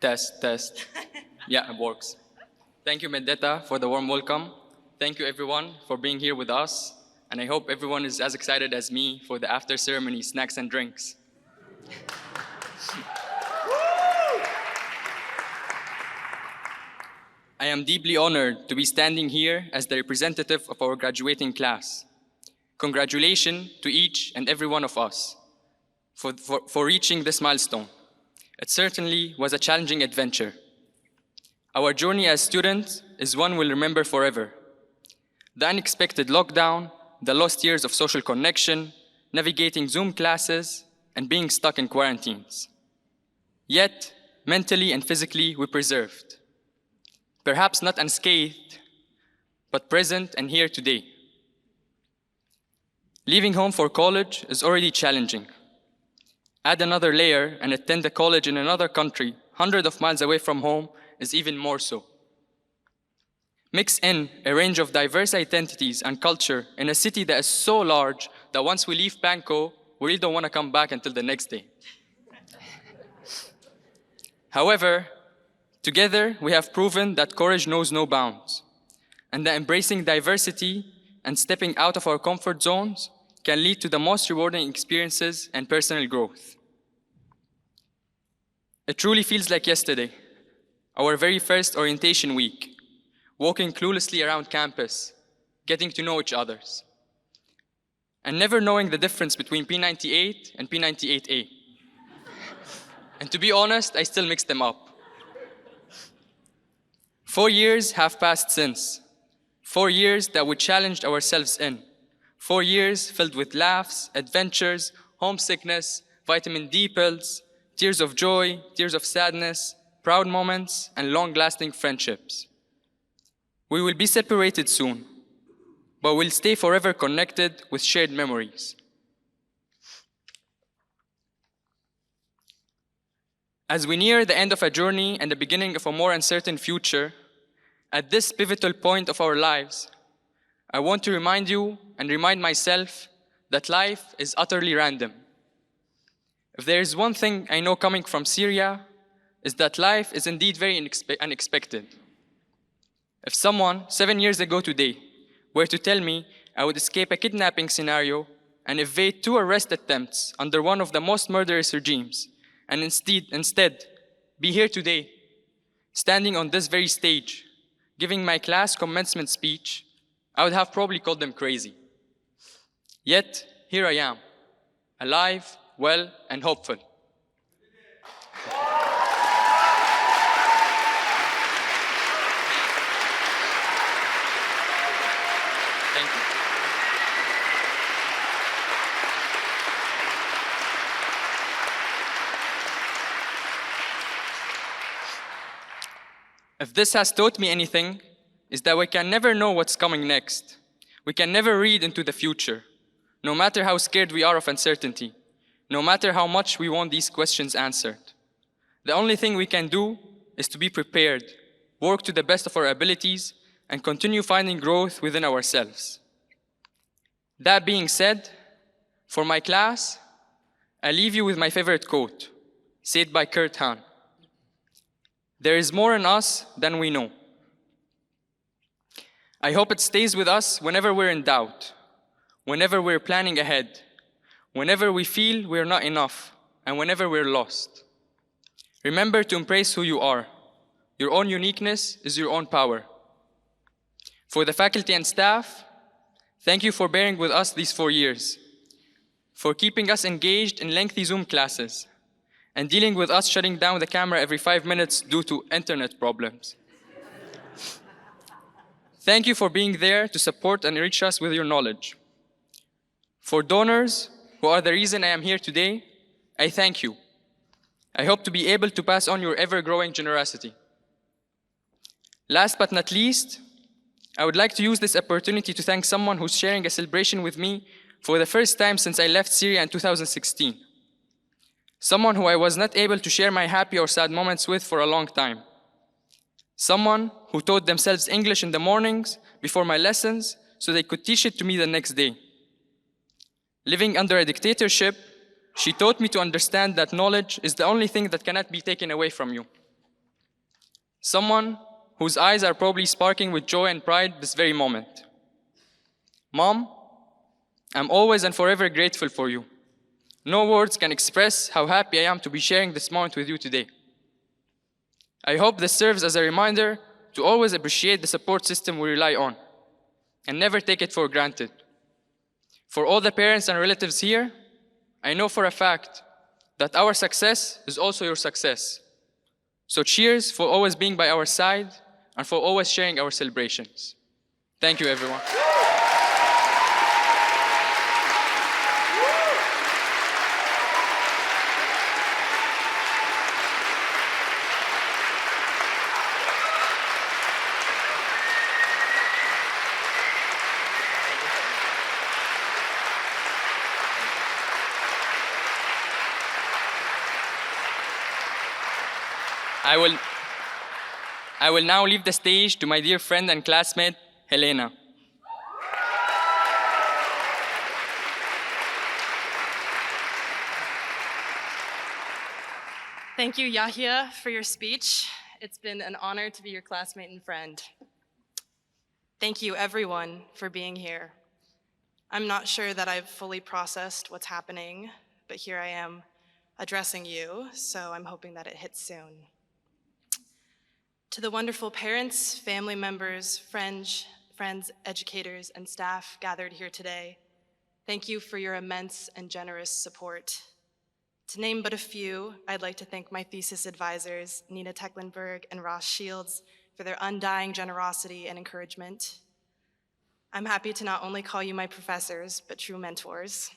Test, test. Yeah, it works. Thank you, Mendetta, for the warm welcome. Thank you, everyone, for being here with us. And I hope everyone is as excited as me for the after-ceremony snacks and drinks. I am deeply honored to be standing here as the representative of our graduating class. Congratulations to each and every one of us for reaching this milestone. It certainly was a challenging adventure. Our journey as students is one we'll remember forever. The unexpected lockdown, the lost years of social connection, navigating Zoom classes, and being stuck in quarantines. Yet, mentally and physically, we preserved. Perhaps not unscathed, but present and here today. Leaving home for college is already challenging. Add another layer and attend a college in another country, hundreds of miles away from home, is even more so. Mix in a range of diverse identities and culture in a city that is so large that once we leave Panko, we really don't want to come back until the next day. However, together we have proven that courage knows no bounds, and that embracing diversity and stepping out of our comfort zones can lead to the most rewarding experiences and personal growth. It truly feels like yesterday, our very first orientation week, walking cluelessly around campus, getting to know each other, and never knowing the difference between P98 and P98A. And to be honest, I still mix them up. 4 years have passed since. 4 years that we challenged ourselves in. 4 years filled with laughs, adventures, homesickness, vitamin D pills, tears of joy, tears of sadness, proud moments, and long-lasting friendships. We will be separated soon, but we'll stay forever connected with shared memories. As we near the end of a journey and the beginning of a more uncertain future, at this pivotal point of our lives, I want to remind you and remind myself that life is utterly random. If there is one thing I know coming from Syria, is that life is indeed very unexpected. If someone 7 years ago today were to tell me I would escape a kidnapping scenario and evade 2 arrest attempts under one of the most murderous regimes, and instead be here today, standing on this very stage, giving my class commencement speech, I would have probably called them crazy. Yet, here I am, alive, well, and hopeful. Thank you. If this has taught me anything, is that we can never know what's coming next. We can never read into the future, no matter how scared we are of uncertainty, no matter how much we want these questions answered. The only thing we can do is to be prepared, work to the best of our abilities, and continue finding growth within ourselves. That being said, for my class, I leave you with my favorite quote, said by Kurt Hahn. There is more in us than we know. I hope it stays with us whenever we're in doubt, whenever we're planning ahead, whenever we feel we're not enough, and whenever we're lost. Remember to embrace who you are. Your own uniqueness is your own power. For the faculty and staff, thank you for bearing with us these 4 years, for keeping us engaged in lengthy Zoom classes, and dealing with us shutting down the camera every 5 minutes due to internet problems. Thank you for being there to support and enrich us with your knowledge. For donors, who are the reason I am here today, I thank you. I hope to be able to pass on your ever-growing generosity. Last but not least, I would like to use this opportunity to thank someone who's sharing a celebration with me for the first time since I left Syria in 2016. Someone who I was not able to share my happy or sad moments with for a long time. Someone who taught themselves English in the mornings before my lessons so they could teach it to me the next day. Living under a dictatorship, she taught me to understand that knowledge is the only thing that cannot be taken away from you. Someone whose eyes are probably sparkling with joy and pride this very moment. Mom, I'm always and forever grateful for you. No words can express how happy I am to be sharing this moment with you today. I hope this serves as a reminder to always appreciate the support system we rely on and never take it for granted. For all the parents and relatives here, I know for a fact that our success is also your success. So cheers for always being by our side and for always sharing our celebrations. Thank you, everyone. I will now leave the stage to my dear friend and classmate, Helena. Thank you, Yahya, for your speech. It's been an honor to be your classmate and friend. Thank you, everyone, for being here. I'm not sure that I've fully processed what's happening, but here I am addressing you, so I'm hoping that it hits soon. To the wonderful parents, family members, friends, educators, and staff gathered here today, thank you for your immense and generous support. To name but a few, I'd like to thank my thesis advisors, Nina Tecklenburg and Ross Shields, for their undying generosity and encouragement. I'm happy to not only call you my professors, but true mentors.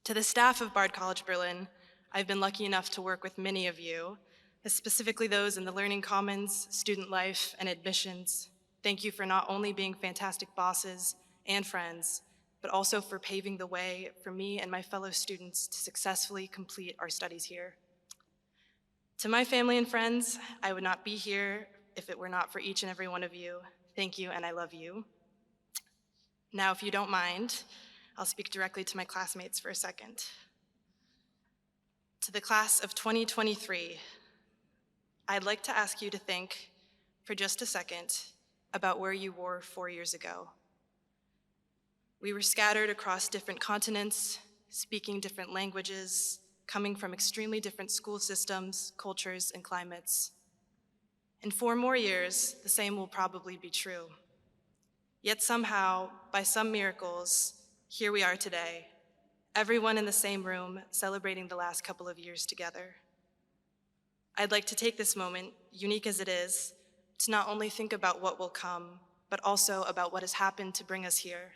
To the staff of Bard College Berlin, I've been lucky enough to work with many of you, specifically those in the Learning Commons, Student Life, and Admissions. Thank you for not only being fantastic bosses and friends, but also for paving the way for me and my fellow students to successfully complete our studies here. To my family and friends, I would not be here if it were not for each and every one of you. Thank you, and I love you. Now, if you don't mind, I'll speak directly to my classmates for a second. To the class of 2023, I'd like to ask you to think for just a second about where you were 4 years ago. We were scattered across different continents, speaking different languages, coming from extremely different school systems, cultures, and climates. In 4 more years, the same will probably be true. Yet somehow, by some miracles, here we are today, everyone in the same room celebrating the last couple of years together. I'd like to take this moment, unique as it is, to not only think about what will come, but also about what has happened to bring us here,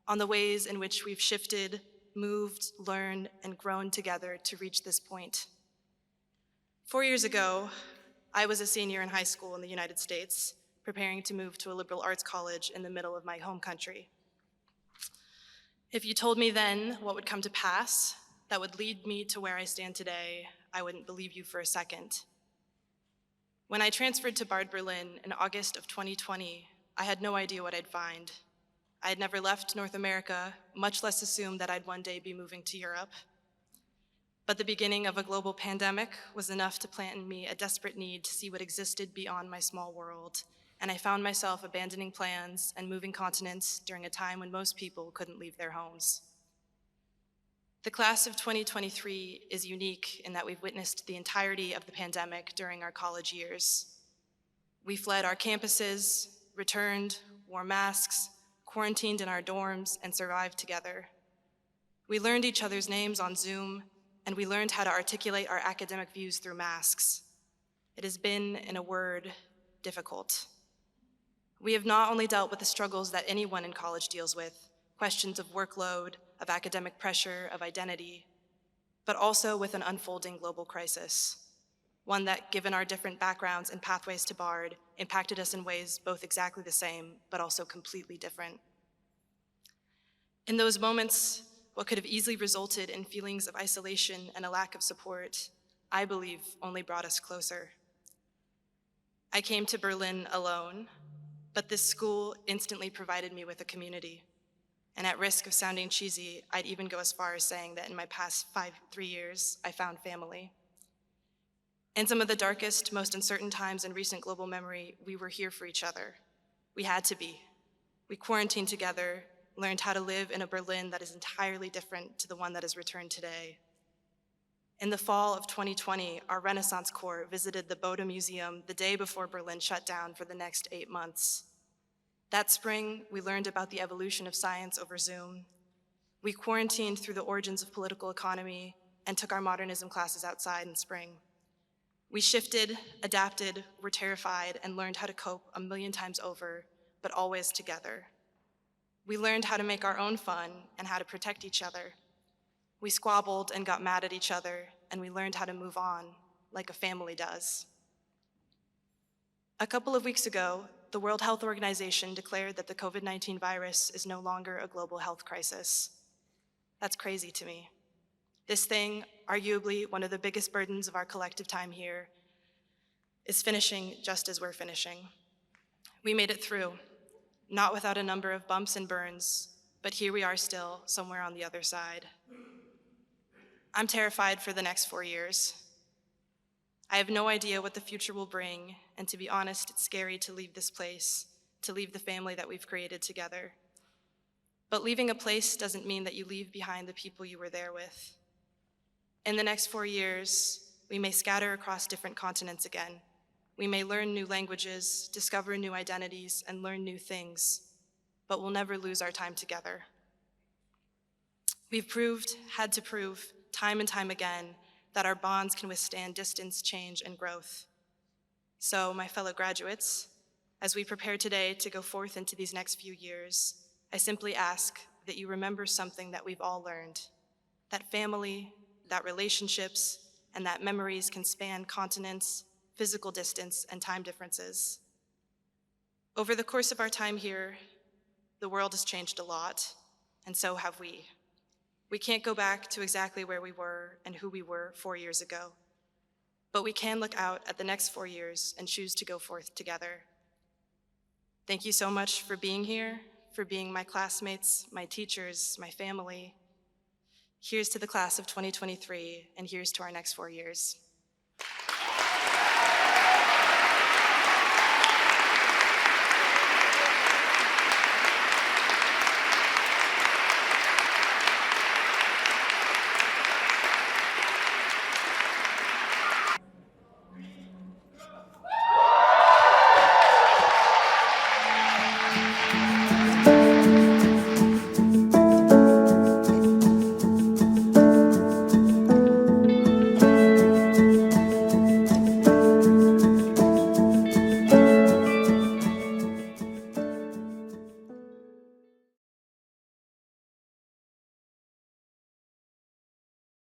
on the ways in which we've shifted, moved, learned, and grown together to reach this point. 4 years ago, I was a senior in high school in the United States, preparing to move to a liberal arts college in the middle of my home country. If you told me then what would come to pass that would lead me to where I stand today, I wouldn't believe you for a second. When I transferred to Bard Berlin in August of 2020, I had no idea what I'd find. I had never left North America, much less assumed that I'd one day be moving to Europe. But the beginning of a global pandemic was enough to plant in me a desperate need to see what existed beyond my small world, and I found myself abandoning plans and moving continents during a time when most people couldn't leave their homes. The class of 2023 is unique in that we've witnessed the entirety of the pandemic during our college years. We fled our campuses, returned, wore masks, quarantined in our dorms, and survived together. We learned each other's names on Zoom, and we learned how to articulate our academic views through masks. It has been, in a word, difficult. We have not only dealt with the struggles that anyone in college deals with, questions of workload, of academic pressure, of identity, but also with an unfolding global crisis, one that, given our different backgrounds and pathways to Bard, impacted us in ways both exactly the same, but also completely different. In those moments, what could have easily resulted in feelings of isolation and a lack of support, I believe only brought us closer. I came to Berlin alone, but this school instantly provided me with a community. And at risk of sounding cheesy, I'd even go as far as saying that in my past 3 years, I found family. In some of the darkest, most uncertain times in recent global memory, we were here for each other. We had to be. We quarantined together, learned how to live in a Berlin that is entirely different to the one that has returned today. In the fall of 2020, our Renaissance Corps visited the Bode Museum the day before Berlin shut down for the next 8 months. That spring, we learned about the evolution of science over Zoom. We quarantined through the origins of political economy and took our modernism classes outside in spring. We shifted, adapted, were terrified, and learned how to cope a million times over, but always together. We learned how to make our own fun and how to protect each other. We squabbled and got mad at each other, and we learned how to move on, like a family does. A couple of weeks ago, the World Health Organization declared that the COVID-19 virus is no longer a global health crisis. That's crazy to me. This thing, arguably one of the biggest burdens of our collective time here, is finishing just as we're finishing. We made it through, not without a number of bumps and burns, but here we are still, somewhere on the other side. I'm terrified for the next 4 years. I have no idea what the future will bring, and to be honest, it's scary to leave this place, to leave the family that we've created together. But leaving a place doesn't mean that you leave behind the people you were there with. In the next 4 years, we may scatter across different continents again. We may learn new languages, discover new identities, and learn new things, but we'll never lose our time together. We've had to prove, time and time again, that our bonds can withstand distance, change, and growth. So, my fellow graduates, as we prepare today to go forth into these next few years, I simply ask that you remember something that we've all learned, that family, that relationships, and that memories can span continents, physical distance, and time differences. Over the course of our time here, the world has changed a lot, and so have we. We can't go back to exactly where we were and who we were 4 years ago, but we can look out at the next 4 years and choose to go forth together. Thank you so much for being here, for being my classmates, my teachers, my family. Here's to the class of 2023, and here's to our next 4 years.